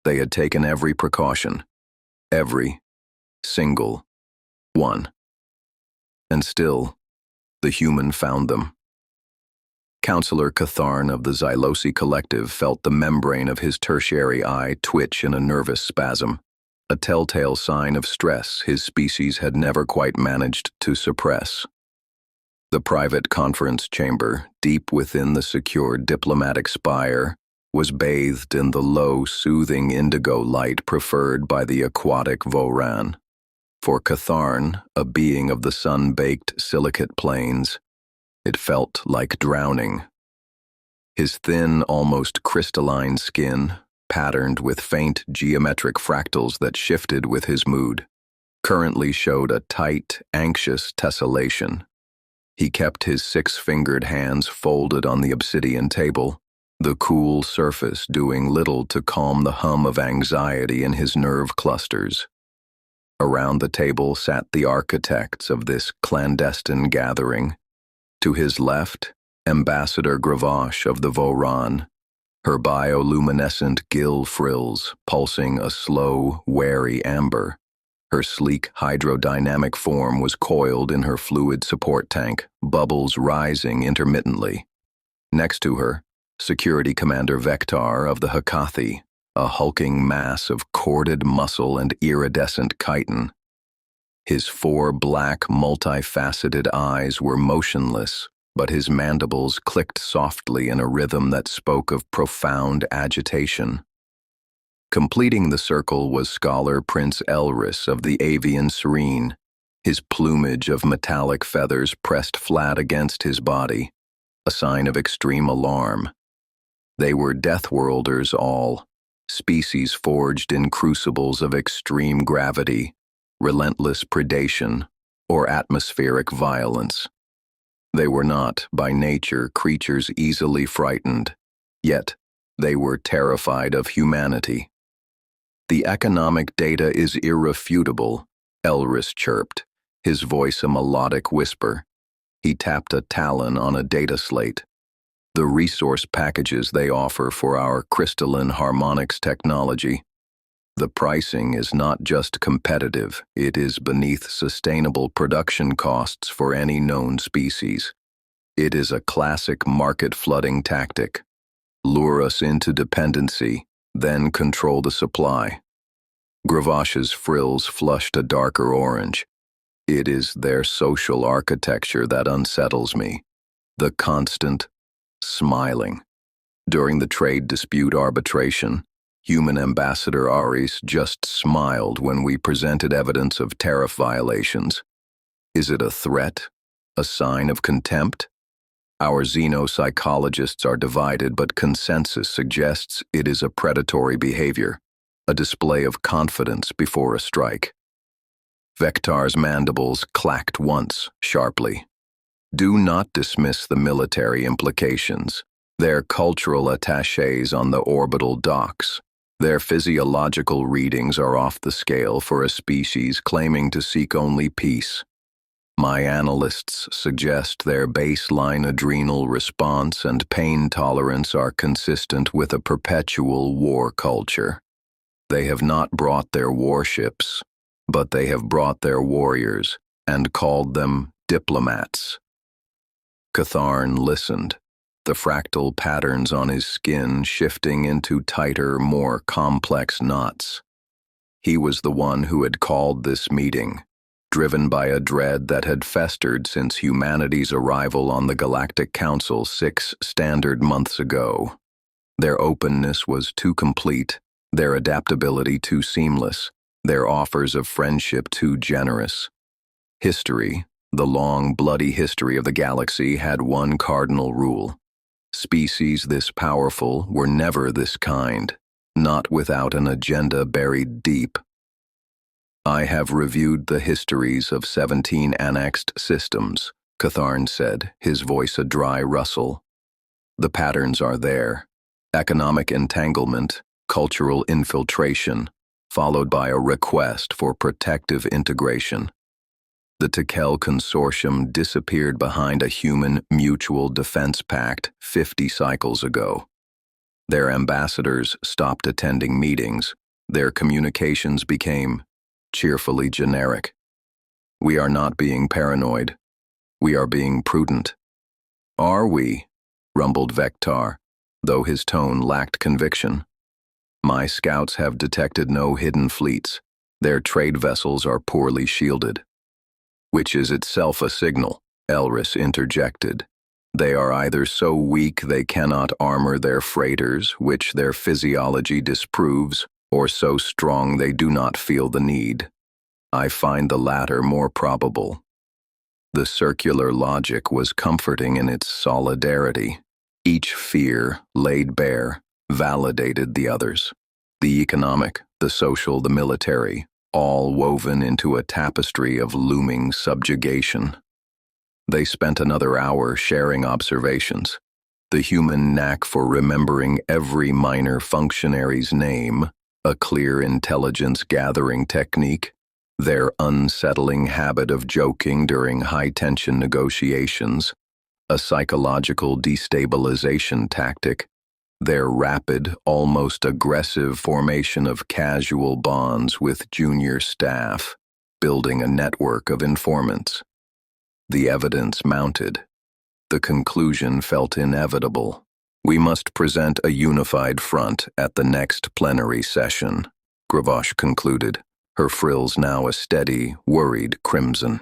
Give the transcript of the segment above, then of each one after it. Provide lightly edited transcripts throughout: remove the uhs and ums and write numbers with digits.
They had taken every precaution, every single one. And still, the human found them. Counselor Catharn of the Xylosi Collective felt the membrane of his tertiary eye twitch in a nervous spasm, a telltale sign of stress his species had never quite managed to suppress. The private conference chamber, deep within the secured diplomatic spire, was bathed in the low, soothing indigo light preferred by the aquatic Voran. For Catharn, a being of the sun-baked silicate plains, it felt like drowning. His thin, almost crystalline skin, patterned with faint geometric fractals that shifted with his mood, currently showed a tight, anxious tessellation. He kept his six-fingered hands folded on the obsidian table, the cool surface doing little to calm the hum of anxiety in his nerve clusters. Around the table sat the architects of this clandestine gathering. To his left, Ambassador Gravache of the Voran, her bioluminescent gill frills pulsing a slow, wary amber. Her sleek hydrodynamic form was coiled in her fluid support tank, bubbles rising intermittently. Next to her, Security Commander Vector of the Hakathi, a hulking mass of corded muscle and iridescent chitin. His four black, multifaceted eyes were motionless, but his mandibles clicked softly in a rhythm that spoke of profound agitation. Completing the circle was Scholar Prince Elris of the Avian Serene, his plumage of metallic feathers pressed flat against his body, a sign of extreme alarm. They were deathworlders all, species forged in crucibles of extreme gravity, relentless predation, or atmospheric violence. They were not, by nature, creatures easily frightened, yet they were terrified of humanity. The economic data is irrefutable, Elris chirped, his voice a melodic whisper. He tapped a talon on a data slate. The resource packages they offer for our crystalline harmonics technology. The pricing is not just competitive, it is beneath sustainable production costs for any known species. It is a classic market flooding tactic. Lure us into dependency, then control the supply. Gravache's frills flushed a darker orange. It is their social architecture that unsettles me. The constant smiling. During the trade dispute arbitration, Human Ambassador Aris just smiled when we presented evidence of tariff violations. Is it a threat? A sign of contempt? Our xenopsychologists are divided, but consensus suggests it is a predatory behavior, a display of confidence before a strike. Vector's mandibles clacked once, sharply. Do not dismiss the military implications. Their cultural attachés on the orbital docks. Their physiological readings are off the scale for a species claiming to seek only peace. My analysts suggest their baseline adrenal response and pain tolerance are consistent with a perpetual war culture. They have not brought their warships, but they have brought their warriors and called them diplomats. Catharn listened, the fractal patterns on his skin shifting into tighter, more complex knots. He was the one who had called this meeting, driven by a dread that had festered since humanity's arrival on the Galactic Council 6 standard months ago. Their openness was too complete, their adaptability too seamless, their offers of friendship too generous. History, the long, bloody history of the galaxy, had one cardinal rule. Species this powerful were never this kind, not without an agenda buried deep. I have reviewed the histories of 17 annexed systems, Catharn said, his voice a dry rustle. The patterns are there. Economic entanglement, cultural infiltration, followed by a request for protective integration. The Tekel Consortium disappeared behind a human mutual defense pact 50 cycles ago. Their ambassadors stopped attending meetings. Their communications became cheerfully generic. "We are not being paranoid. We are being prudent." "Are we?" rumbled Vectar, though his tone lacked conviction. "My scouts have detected no hidden fleets. Their trade vessels are poorly shielded." "Which is itself a signal," Elris interjected. "They are either so weak they cannot armor their freighters, which their physiology disproves, or so strong they do not feel the need. I find the latter more probable." The circular logic was comforting in its solidarity. Each fear, laid bare, validated the others. The economic, the social, the military, all woven into a tapestry of looming subjugation. They spent another hour sharing observations. The human knack for remembering every minor functionary's name, a clear intelligence-gathering technique, their unsettling habit of joking during high-tension negotiations, a psychological destabilization tactic, their rapid, almost aggressive formation of casual bonds with junior staff, building a network of informants. The evidence mounted. The conclusion felt inevitable. "We must present a unified front at the next plenary session," Gravash concluded, her frills now a steady, worried crimson.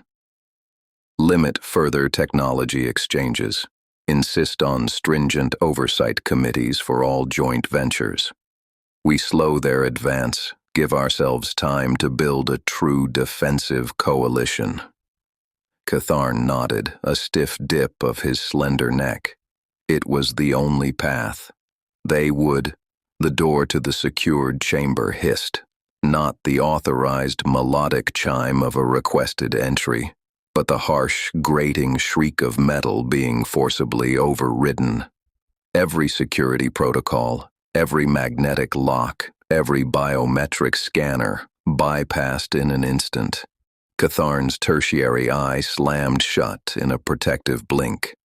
"Limit further technology exchanges. Insist on stringent oversight committees for all joint ventures. We slow their advance, give ourselves time to build a true defensive coalition." Catharn nodded, a stiff dip of his slender neck. It was the only path. They would. The door to the secured chamber hissed, not the authorized melodic chime of a requested entry, but the harsh, grating shriek of metal being forcibly overridden. Every security protocol, every magnetic lock, every biometric scanner bypassed in an instant. Catharn's tertiary eye slammed shut in a protective blink.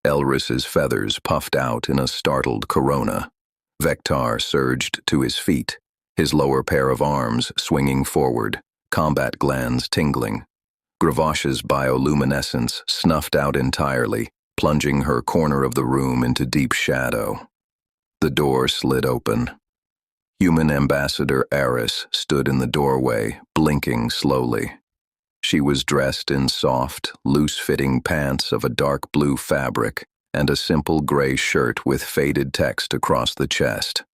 Elris's feathers puffed out in a startled corona. Vectar surged to his feet, his lower pair of arms swinging forward, combat glands tingling. Gravash's bioluminescence snuffed out entirely, plunging her corner of the room into deep shadow. The door slid open. Human Ambassador Eris stood in the doorway, blinking slowly. She was dressed in soft, loose-fitting pants of a dark blue fabric and a simple gray shirt with faded text across the chest.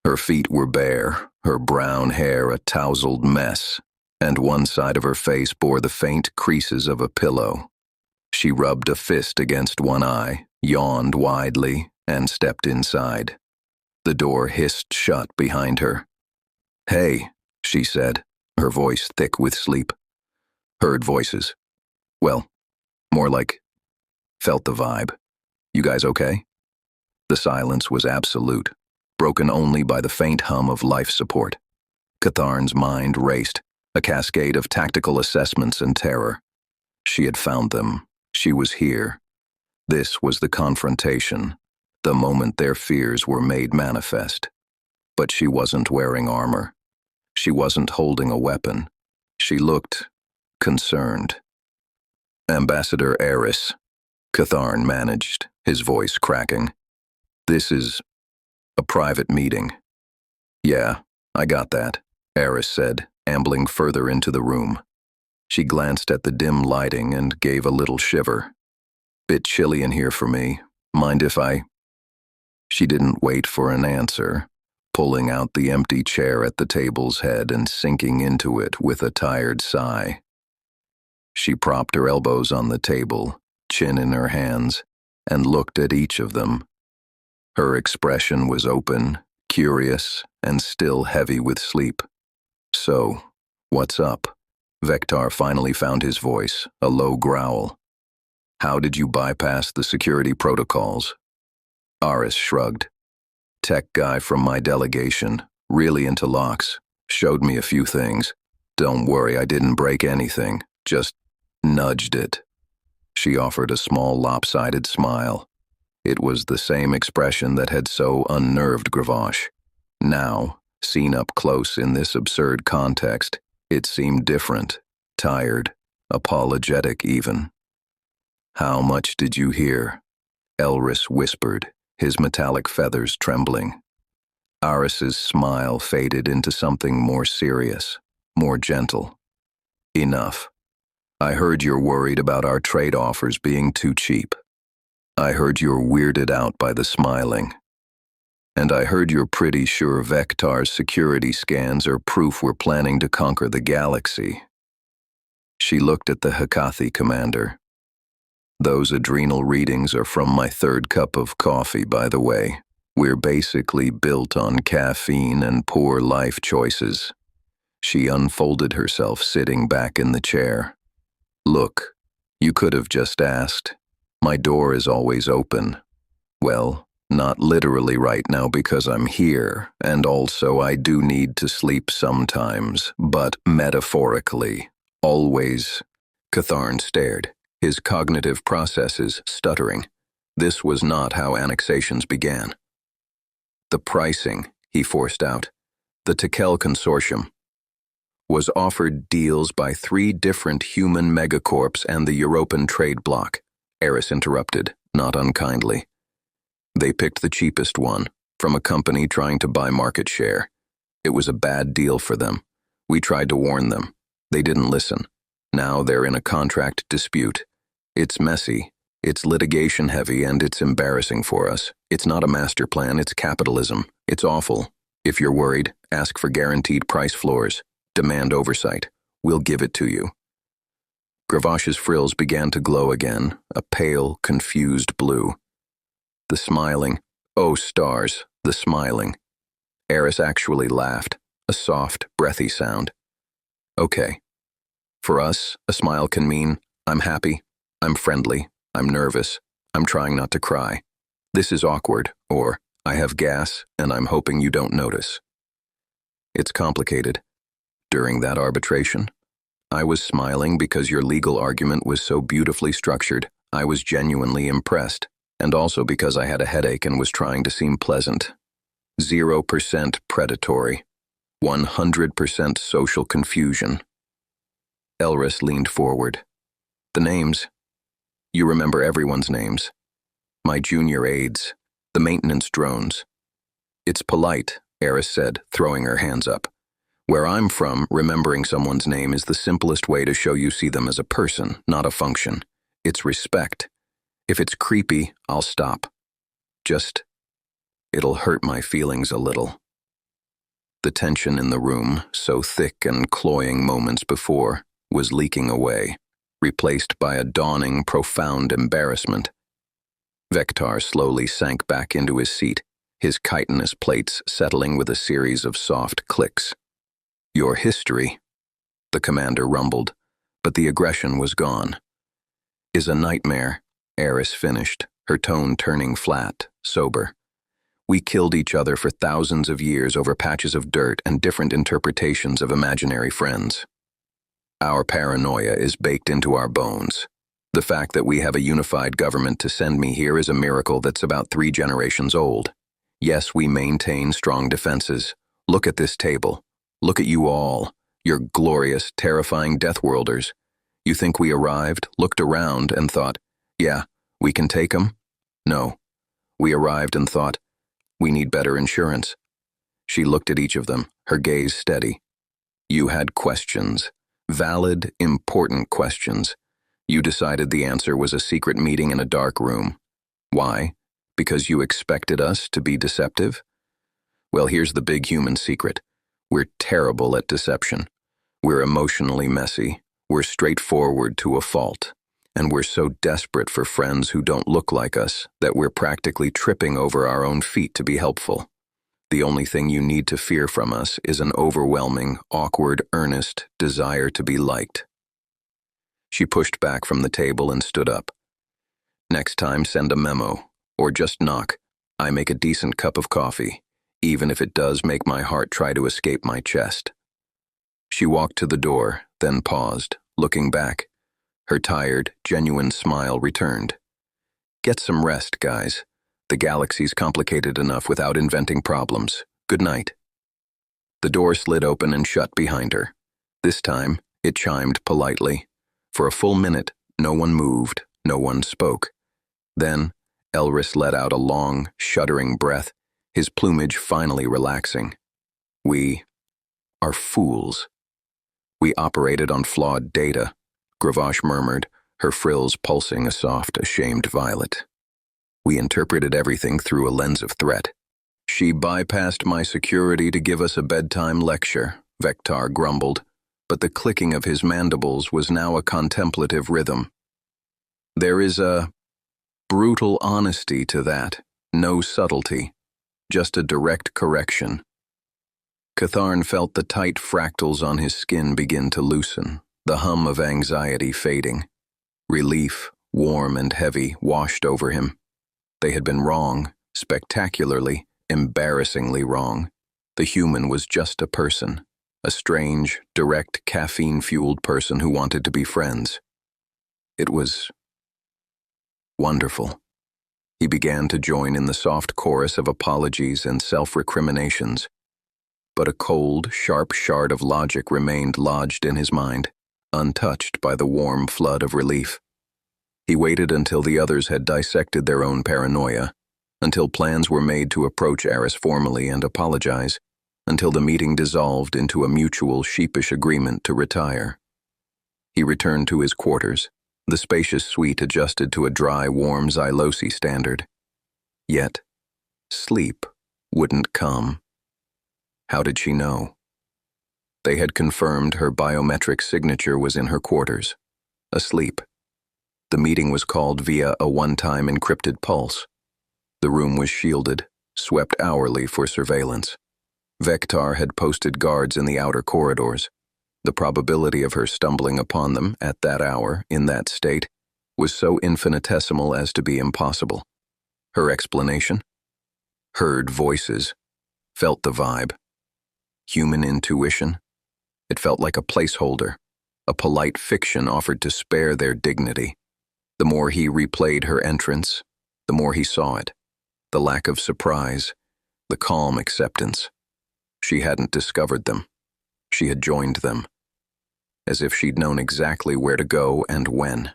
Her feet were bare, her brown hair a tousled mess, and one side of her face bore the faint creases of a pillow. She rubbed a fist against one eye, yawned widely, and stepped inside. The door hissed shut behind her. "Hey," she said, her voice thick with sleep. Heard voices. Well, more like felt the vibe. "You guys okay?" The silence was absolute, broken only by the faint hum of life support. Catharn's mind raced, a cascade of tactical assessments and terror. She had found them. She was here. This was the confrontation, the moment their fears were made manifest. But she wasn't wearing armor. She wasn't holding a weapon. She looked concerned. "Ambassador Eris," Catharn managed, his voice cracking. "This is a private meeting." "Yeah, I got that," Eris said, ambling further into the room. She glanced at the dim lighting and gave a little shiver. "Bit chilly in here for me. Mind if I—" She didn't wait for an answer, pulling out the empty chair at the table's head and sinking into it with a tired sigh. She propped her elbows on the table, chin in her hands, and looked at each of them. Her expression was open, curious, and still heavy with sleep. "So, what's up?" Vectar finally found his voice, a low growl. "How did you bypass the security protocols?" Aris shrugged. "Tech guy from my delegation, really into locks, showed me a few things. Don't worry, I didn't break anything, just nudged it." She offered a small lopsided smile. It was the same expression that had so unnerved Gravash. Now, seen up close in this absurd context, it seemed different, tired, apologetic even. "How much did you hear?" Elris whispered, his metallic feathers trembling. Aris's smile faded into something more serious, more gentle. "Enough. I heard you're worried about our trade offers being too cheap. I heard you're weirded out by the smiling. And I heard you're pretty sure Vectar's security scans are proof we're planning to conquer the galaxy." She looked at the Hekathi commander. "Those adrenal readings are from my third cup of coffee, by the way. We're basically built on caffeine and poor life choices." She unfolded herself, sitting back in the chair. "Look, you could have just asked. My door is always open. Well, not literally right now because I'm here, and also I do need to sleep sometimes, but metaphorically, always." Catharn stared, his cognitive processes stuttering. This was not how annexations began. "The pricing," he forced out, "the Tekel Consortium was offered deals by 3 different human megacorps and the European trade bloc." Eris interrupted, not unkindly. "They picked the cheapest one, from a company trying to buy market share. It was a bad deal for them. We tried to warn them. They didn't listen. Now they're in a contract dispute. It's messy, it's litigation-heavy, and it's embarrassing for us. It's not a master plan, it's capitalism. It's awful. If you're worried, ask for guaranteed price floors. Demand oversight. We'll give it to you." Gravash's frills began to glow again, a pale, confused blue. The smiling, oh stars, the smiling. Eris actually laughed, a soft, breathy sound. "Okay. For us, a smile can mean, I'm happy, I'm friendly, I'm nervous, I'm trying not to cry. This is awkward, or I have gas and I'm hoping you don't notice." It's complicated. During that arbitration, I was smiling because your legal argument was so beautifully structured. I was genuinely impressed, and also because I had a headache and was trying to seem pleasant. 0% predatory, 100% social confusion. Elris leaned forward. "The names. You remember everyone's names. My junior aides, the maintenance drones." "It's polite," Eris said, throwing her hands up. "Where I'm from, remembering someone's name is the simplest way to show you see them as a person, not a function. It's respect. If it's creepy, I'll stop. It'll hurt my feelings a little." The tension in the room, so thick and cloying moments before, was leaking away, replaced by a dawning, profound embarrassment. Vectar slowly sank back into his seat, his chitinous plates settling with a series of soft clicks. "Your history," the commander rumbled, but the aggression was gone. "Is a nightmare," Eris finished, her tone turning flat, sober. "We killed each other for thousands of years over patches of dirt and different interpretations of imaginary friends. Our paranoia is baked into our bones. The fact that we have a unified government to send me here is a miracle that's about 3 generations old. Yes, we maintain strong defenses. Look at this table. Look at you all, your glorious, terrifying deathworlders. You think we arrived, looked around, and thought, yeah, we can take them? No. We arrived and thought, we need better insurance." She looked at each of them, her gaze steady. "You had questions. Valid, important questions. You decided the answer was a secret meeting in a dark room. Why? Because you expected us to be deceptive? Well, here's the big human secret. We're terrible at deception. We're emotionally messy. We're straightforward to a fault. And we're so desperate for friends who don't look like us that we're practically tripping over our own feet to be helpful. The only thing you need to fear from us is an overwhelming, awkward, earnest desire to be liked." She pushed back from the table and stood up. "Next time, send a memo, or just knock. I make a decent cup of coffee, even if it does make my heart try to escape my chest." She walked to the door, then paused, looking back. Her tired, genuine smile returned. "Get some rest, guys. The galaxy's complicated enough without inventing problems. Good night. The door slid open and shut behind her. This time, it chimed politely. For a full minute, no one moved, no one spoke. Then, Elris let out a long, shuddering breath, his plumage finally relaxing. We are fools. We operated on flawed data, Gravash murmured, her frills pulsing a soft, ashamed violet. We interpreted everything through a lens of threat. She bypassed my security to give us a bedtime lecture, Vectar grumbled, but the clicking of his mandibles was now a contemplative rhythm. There is a brutal honesty to that, no subtlety, just a direct correction. Catharn felt the tight fractals on his skin begin to loosen, the hum of anxiety fading. Relief, warm and heavy, washed over him. They had been wrong, spectacularly, embarrassingly wrong. The human was just a person, a strange, direct, caffeine-fueled person who wanted to be friends. It was wonderful. He began to join in the soft chorus of apologies and self-recriminations, but a cold, sharp shard of logic remained lodged in his mind, untouched by the warm flood of relief. He waited until the others had dissected their own paranoia, until plans were made to approach Eris formally and apologize, until the meeting dissolved into a mutual sheepish agreement to retire. He returned to his quarters, the spacious suite adjusted to a dry, warm Xylosi standard. Yet, sleep wouldn't come. How did she know? They had confirmed her biometric signature was in her quarters, asleep. The meeting was called via a one-time encrypted pulse. The room was shielded, swept hourly for surveillance. Vectar had posted guards in the outer corridors. The probability of her stumbling upon them at that hour, in that state, was so infinitesimal as to be impossible. Her explanation? Heard voices. Felt the vibe. Human intuition? It felt like a placeholder, a polite fiction offered to spare their dignity. The more he replayed her entrance, the more he saw it. The lack of surprise, the calm acceptance. She hadn't discovered them. She had joined them. As if she'd known exactly where to go and when.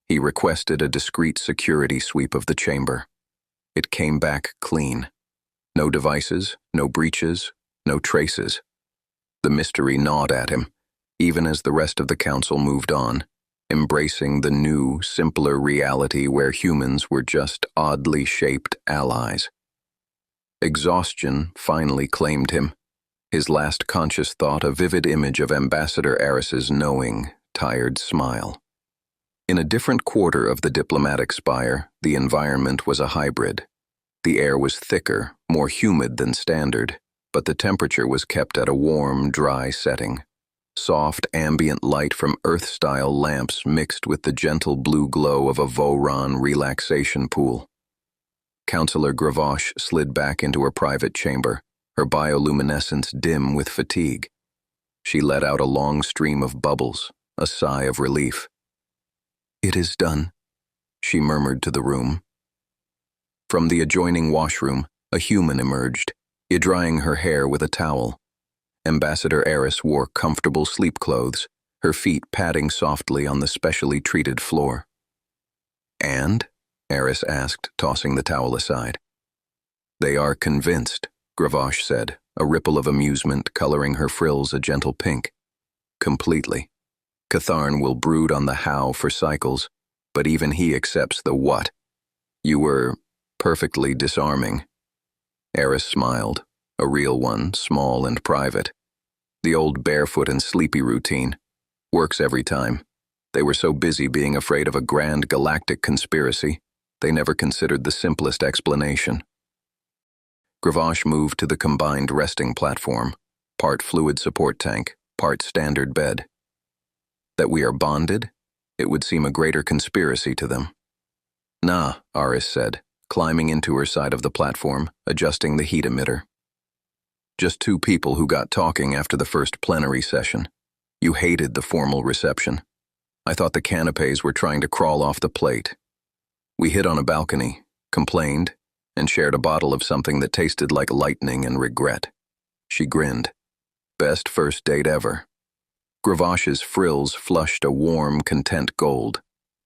He requested a discreet security sweep of the chamber. It came back clean. No devices, no breaches, no traces. The mystery gnawed at him, even as the rest of the council moved on, embracing the new, simpler reality where humans were just oddly shaped allies. Exhaustion finally claimed him, his last conscious thought a vivid image of Ambassador Eris's knowing, tired smile. In a different quarter of the diplomatic spire, the environment was a hybrid. The air was thicker, more humid than standard, but the temperature was kept at a warm, dry setting. Soft, ambient light from Earth-style lamps mixed with the gentle blue glow of a Voron relaxation pool. Councillor Gravash slid back into her private chamber, her bioluminescence dim with fatigue. She let out a long stream of bubbles, a sigh of relief. "It is done," she murmured to the room. From the adjoining washroom, a human emerged, drying her hair with a towel. Ambassador Eris wore comfortable sleep clothes, her feet padding softly on the specially treated floor. "And?" Eris asked, tossing the towel aside. "They are convinced," Gravash said, a ripple of amusement coloring her frills a gentle pink. "Completely. Catharn will brood on the how for cycles, but even he accepts the what. You were perfectly disarming." Eris smiled, a real one, small and private. The old barefoot and sleepy routine. Works every time. They were so busy being afraid of a grand galactic conspiracy, they never considered the simplest explanation. Gravash moved to the combined resting platform, part fluid support tank, part standard bed. That we are bonded? It would seem a greater conspiracy to them. "Nah," Aris said, climbing into her side of the platform, adjusting the heat emitter. "Just two people who got talking after the first plenary session. You hated the formal reception. I thought the canapes were trying to crawl off the plate. We hid on a balcony, complained, and shared a bottle of something that tasted like lightning and regret. She grinned. Best first date ever. Gravash's frills flushed a warm, content gold.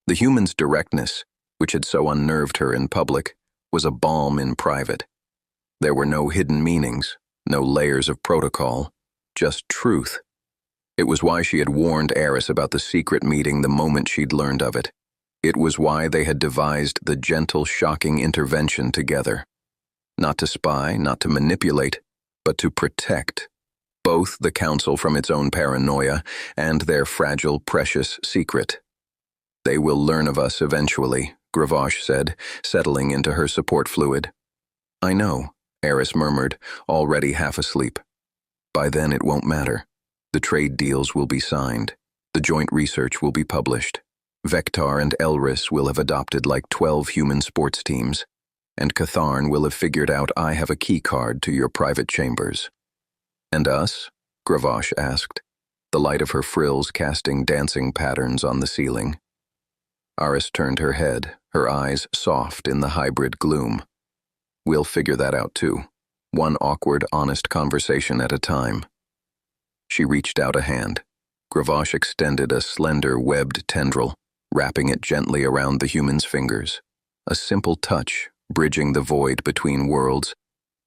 The human's directness, which had so unnerved her in public, was a balm in private. There were no hidden meanings, no layers of protocol, just truth. It was why she had warned Eris about the secret meeting the moment she'd learned of it. It was why they had devised the gentle, shocking intervention together. Not to spy, not to manipulate, but to protect both the Council from its own paranoia and their fragile, precious secret. They will learn of us eventually, Gravash said, settling into her support fluid. I know, Eris murmured, already half asleep. By then it won't matter. The trade deals will be signed. The joint research will be published. Vectar and Elris will have adopted like 12 human sports teams, and Catharn will have figured out I have a key card to your private chambers. And us? Gravash asked, the light of her frills casting dancing patterns on the ceiling. Aris turned her head, her eyes soft in the hybrid gloom. We'll figure that out too. One awkward, honest conversation at a time. She reached out a hand. Gravash extended a slender, webbed tendril, wrapping it gently around the human's fingers. A simple touch, bridging the void between worlds,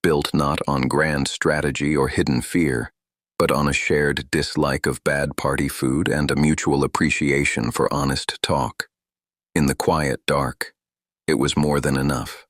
built not on grand strategy or hidden fear, but on a shared dislike of bad party food and a mutual appreciation for honest talk. In the quiet dark, it was more than enough.